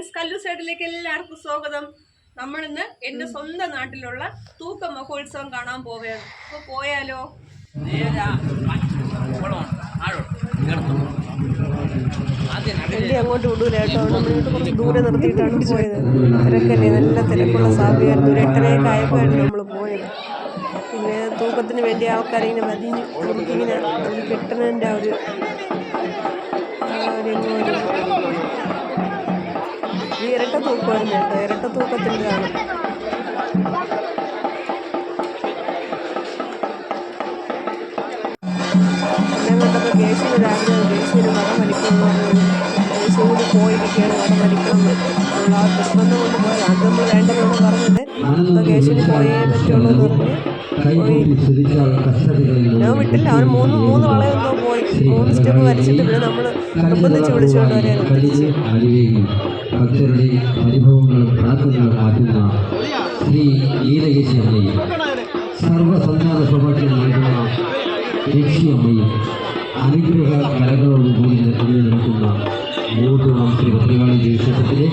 Friends, കല്ലു സൈഡിലേക്ക് എല്ലാവർക്കും സ്വാഗതം. നമ്മളിന്ന് എന്റെ സ്വന്തം നാട്ടിലുള്ള തൂക്ക മഹോത്സവം കാണാൻ പോവുകയാണ്. അപ്പൊ പോയാലോ? വണ്ടി അങ്ങോട്ട് വിടൂല കേട്ടോ. നമ്മളിങ്ങോട്ട് കുറച്ച് ദൂരെ നിർത്തിയിട്ടാണ് പോയത്. തിരക്കല്ലേ, നല്ല തിരക്കുള്ള സമയമായിരുന്നു. ഒരു 8:30 ആയപ്പോഴാണ് നമ്മൾ പോയത്. പിന്നെ തൂക്കത്തിന് വേണ്ടി ആൾക്കാരിങ്ങനെ വരിഞ്ഞ് നമുക്കിങ്ങനെ ഒരു കെട്ടുന്നതിൻ്റെ ഒരു ഈ ഇരട്ട തൂക്കമായിരുന്നു കേട്ടോ. ഇരട്ട തൂക്കത്തിൻ്റെതാണ്. എല്ലാം കണ്ടപ്പോൾ കേശുവിന് രാവിലെ കേശുവിന് വടം വലിക്കുമെന്ന് പറഞ്ഞു. കേശു കൂടി പോയിരിക്കുകയാണ് വടം വലിക്കണം ഉള്ള ആ നിർബന്ധം കൊണ്ട് പോയത്. അത് നമ്മൾ വേണ്ടതെന്ന് പറഞ്ഞത്. അപ്പോൾ കേശുവിന് പോയേ പറ്റുള്ളൂ എന്ന് പറഞ്ഞ് പോയി. ഞാൻ വിട്ടില്ല. അവൻ മൂന്ന് വളയെന്തോ പോയി. 3 സ്റ്റെപ്പ് വലിച്ചിട്ട് പിന്നെ നമ്മൾ നിർബന്ധിച്ച് വിളിച്ചുകൊണ്ട് വരാൻ തിരിച്ച്. ഭക്തരുടെ അനുഭവങ്ങളും പ്രാർത്ഥനകളും മാറ്റുന്ന ശ്രീ ഗീതകേശിയമ്മയും സർവസന്നാഥ സൗഭാഗ്യം നൽകുന്ന യക്ഷിയമ്മയും അനുഗ്രഹ കലകളോടുകൂടി നിൽക്കുന്ന മൂത്തോളം ശ്രീ ഭദ്രകാളി ക്ഷേത്രത്തിലെ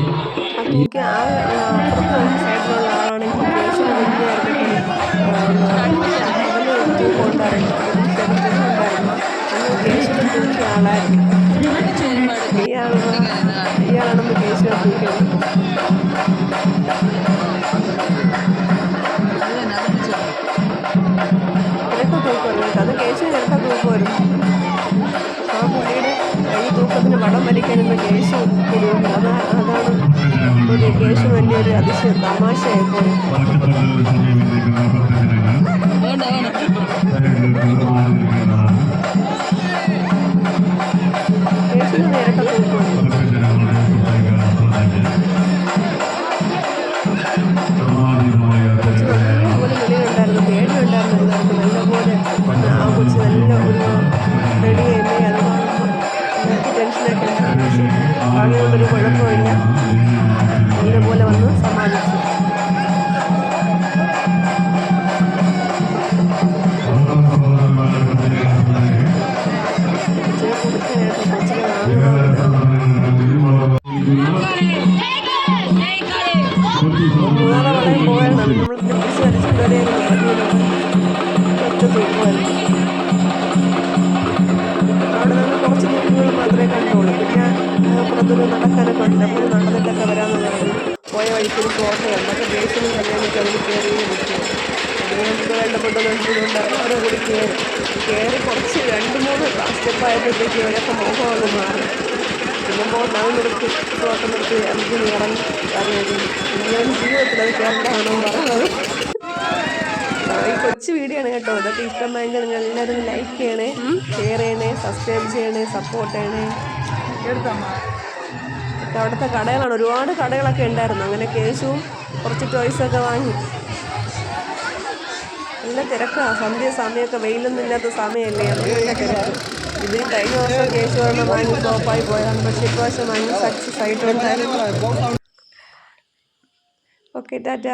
ഇയാളാണെന്ന് കേശുവിനെ തൂക്കിയത്. ഇരട്ട തൂക്കമായിരുന്നു. അത് കേശുവിന് ഇരട്ട തൂക്കമായിരുന്നു. ആ പുള്ളിയുടെ ഈ തൂക്കത്തിന് വടം വലിക്കാനുള്ള കേശു കൊടുക്കും. അതാണ് ഒരു കേശു വലിയൊരു അതിശയം തമാശയായിപ്പോയി. കേശുവിന് ഇരട്ട തൂക്കമായിരുന്നു. ഉണ്ടായിരുന്നു, പേടിയുണ്ടായിരുന്നു എല്ലാവർക്കും. നല്ലപോലെ ആ കൊച്ച് നല്ല ഒരു റെഡി ആയില്ലേ. അത് കാണുമ്പോൾ എല്ലാവർക്കും ടെൻഷനൊക്കെ ഉണ്ടായിരുന്നു. പക്ഷേ ഭാഗ്യമുള്ളൊരു കുഴപ്പമില്ല. നല്ലപോലെ വന്ന് സമാധിച്ചു. കൊച്ചിനെ കൊടുക്കാനായിട്ട് കൊച്ചിനെ മൂന്നാറ് വളരെ പോയാണ്. നമ്മൾ പിടിച്ച് വലിച്ചിട്ട് വരെയായിരുന്നു ഒറ്റ തൂക്കുമായിരുന്നു. അവിടെ നിന്ന് കുറച്ച് തൂക്കുകൾ മാത്രമേ കണ്ടുള്ളൂ. പിന്നെ പുറത്തൊരു നടക്കാനൊക്കെ ഉണ്ട്. അപ്പോൾ നടന്നിട്ടൊക്കെ വരാമെന്ന് പറഞ്ഞു. പോയ വഴിക്കൊരു കോട്ടയുണ്ട്. അപ്പോൾ ദേശനും കല്യാണിക്ക് അതിൽ കയറി നിൽക്കും. അതിന് നമുക്ക് വേണ്ടപ്പെട്ടത് എന്തുകൊണ്ട് അവരെ കൂടി കയറി കുറച്ച് 2-3 സ്റ്റെപ്പായപ്പോഴത്തേക്ക് അവരൊക്കെ മുഖമൊന്ന് മാറി. പിന്നെ ഞാൻ നിർത്തി ഫോട്ടോ നിർത്തി എനിക്ക് ഇറങ്ങി അറിയത്. ഞാൻ ജീവിതത്തിൽ അത് കേരളമാണോ പറയുന്നത്. ഈ കൊച്ചു വീഡിയോ ആണ് കേട്ടോ. ഇതൊക്കെ ഇഷ്ടമായെങ്കിൽ നിങ്ങൾ എല്ലാവരും ലൈക്ക് ചെയ്യണേ, ഷെയർ ചെയ്യണേ, സബ്സ്ക്രൈബ് ചെയ്യണേ, സപ്പോർട്ട് ചെയ്യണേ. അവിടുത്തെ കടകളാണ്, ഒരുപാട് കടകളൊക്കെ ഉണ്ടായിരുന്നു. അങ്ങനെ കേശുവും കുറച്ച് ടോയ്സൊക്കെ വാങ്ങി. നല്ല തിരക്കാണ്. സന്ധ്യ സമയമൊക്കെ വെയിലൊന്നും ഇല്ലാത്ത സമയമല്ലേ, നല്ല തിരക്ക്. ഇത് കഴിഞ്ഞ വർഷം കേശു പറഞ്ഞ വാങ്ങി ടോപ്പായി പോയതാണ്. പക്ഷേ ഇപ്രാവശ്യം വാങ്ങി സക്സസ് ആയിട്ടുണ്ടായിരുന്നു. ഓക്കെ, ടാറ്റ.